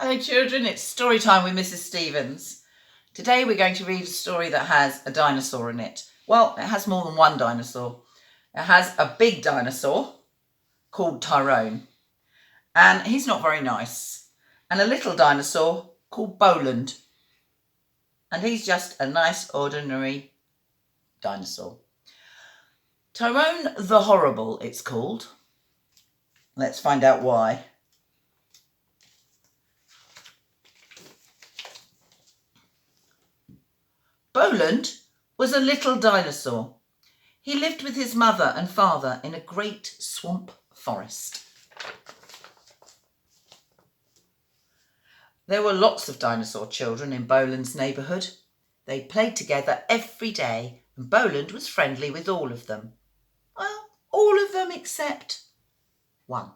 Hello children, it's story time with Mrs. Stevens. Today we're going to read a story that has a dinosaur in it. Well, it has more than one dinosaur. It has a big dinosaur called Tyrone, and he's not very nice, and a little dinosaur called Boland, and he's just a nice ordinary dinosaur. Tyrone the Horrible, it's called. Let's find out why. Boland was a little dinosaur. He lived with his mother and father in a great swamp forest. There were lots of dinosaur children in Boland's neighbourhood. They played together every day, and Boland was friendly with all of them. Well, all of them except one.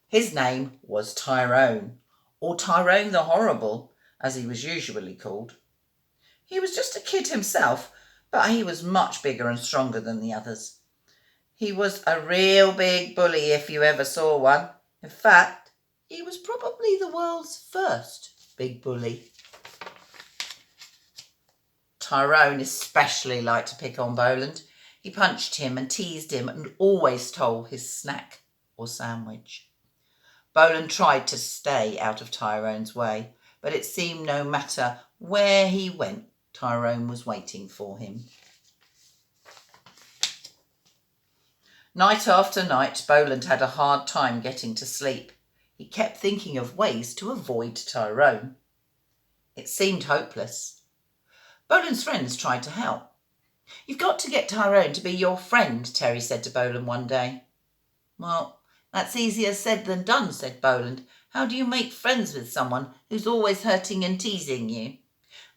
His name was Tyrone, or Tyrone the Horrible, as he was usually called. He was just a kid himself, but he was much bigger and stronger than the others. He was a real big bully if you ever saw one. In fact, he was probably the world's first big bully. Tyrone especially liked to pick on Boland. He punched him and teased him and always stole his snack or sandwich. Boland tried to stay out of Tyrone's way, but it seemed no matter where he went, Tyrone was waiting for him. Night after night, Boland had a hard time getting to sleep. He kept thinking of ways to avoid Tyrone. It seemed hopeless. Boland's friends tried to help. "You've got to get Tyrone to be your friend," Terry said to Boland one day. "Well, that's easier said than done," said Boland. "How do you make friends with someone who's always hurting and teasing you?"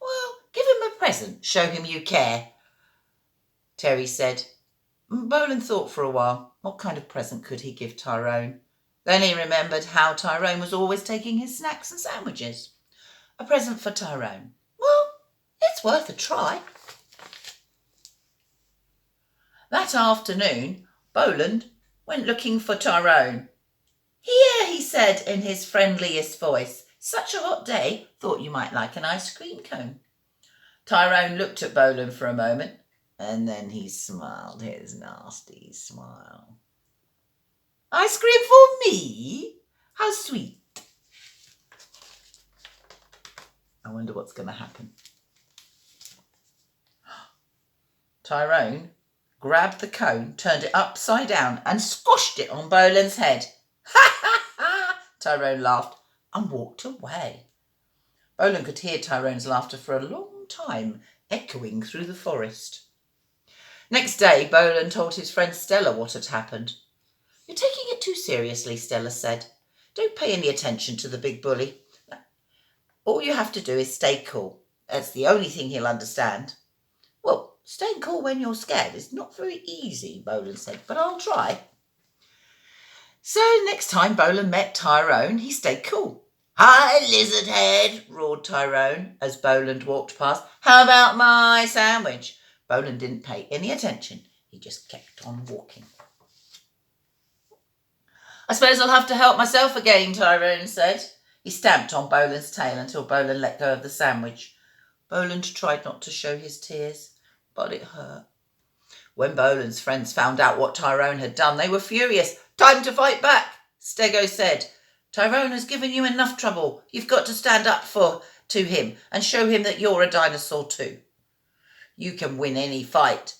"Well, give him a present, show him you care," Terry said. Boland thought for a while. What kind of present could he give Tyrone? Then he remembered how Tyrone was always taking his snacks and sandwiches. A present for Tyrone. Well, it's worth a try. That afternoon, Boland went looking for Tyrone. "Here," he said in his friendliest voice. "Such a hot day, thought you might like an ice cream cone." Tyrone looked at Boland for a moment, and then he smiled his nasty smile. "Ice cream for me? How sweet." I wonder what's going to happen. Tyrone grabbed the cone, turned it upside down, and squashed it on Boland's head. "Ha ha ha!" Tyrone laughed and walked away. Boland could hear Tyrone's laughter for a long time, echoing through the forest. Next day, Boland told his friend Stella what had happened. "You're taking it too seriously," Stella said. "Don't pay any attention to the big bully. All you have to do is stay cool. That's the only thing he'll understand." "Well, staying cool when you're scared is not very easy," Boland said, "but I'll try." So next time Boland met Tyrone, he stayed cool. "Hi, lizard head," roared Tyrone as Boland walked past. "How about my sandwich?" Boland didn't pay any attention. He just kept on walking. "I suppose I'll have to help myself again," Tyrone said. He stamped on Boland's tail until Boland let go of the sandwich. Boland tried not to show his tears, but it hurt. When Boland's friends found out what Tyrone had done, they were furious. "Time to fight back," Stego said. "Tyrone has given you enough trouble. You've got to stand up to him and show him that you're a dinosaur too. You can win any fight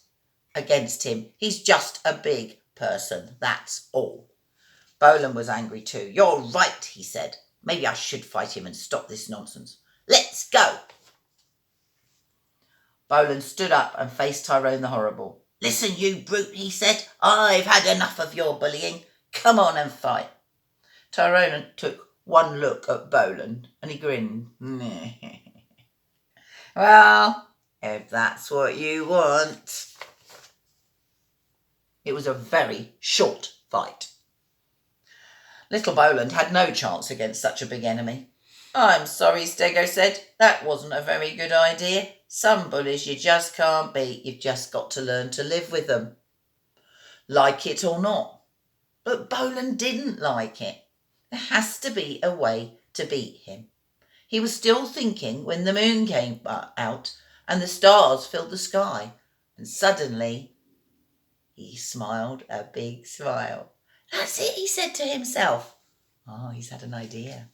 against him. He's just a big person, that's all." Boland was angry too. "You're right," he said. "Maybe I should fight him and stop this nonsense. Let's go." Boland stood up and faced Tyrone the Horrible. "Listen, you brute," he said. "I've had enough of your bullying. Come on and fight." Tyrone took one look at Boland and he grinned. "Well, if that's what you want." It was a very short fight. Little Boland had no chance against such a big enemy. "I'm sorry," Stego said. "That wasn't a very good idea. Some bullies you just can't beat. You've just got to learn to live with them, like it or not." But Boland didn't like it. There has to be a way to beat him. He was still thinking when the moon came out and the stars filled the sky, and suddenly he smiled a big smile. That's it, he said to himself. Oh, he's had an idea.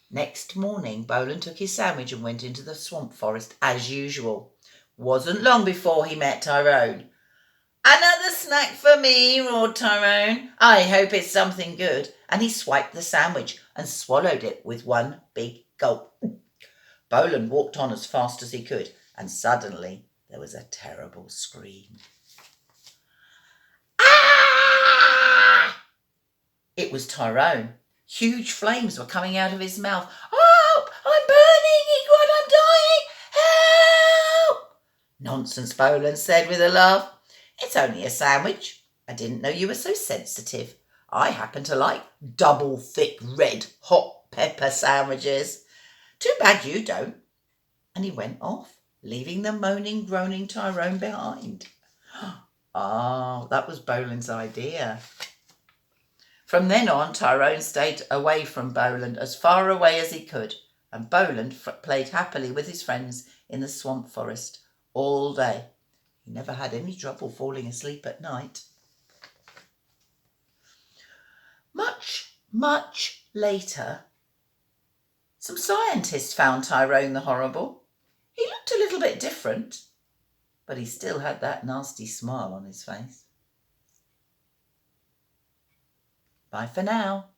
Next morning, Bolan took his sandwich and went into the swamp forest as usual. Wasn't long before he met Tyrone. Another snack for me, roared Tyrone. I hope it's something good. And he swiped the sandwich and swallowed it with one big gulp. Bolan walked on as fast as he could, and suddenly there was a terrible scream. Ah! It was Tyrone. Huge flames were coming out of his mouth. Oh, I'm burning, he cried, I'm dying. Help! Nonsense, Bolan said with a laugh. It's only a sandwich. I didn't know you were so sensitive. I happen to like double thick red hot pepper sandwiches. Too bad you don't. And he went off, leaving the moaning, groaning Tyrone behind. Ah, that was Bolan's idea. From then on, Tyrone stayed away from Bolan, as far away as he could, and Bolan played happily with his friends in the swamp forest all day. He never had any trouble falling asleep at night. Much, much later, some scientists found Tyrone the Horrible. He looked a little bit different, but he still had that nasty smile on his face. Bye for now.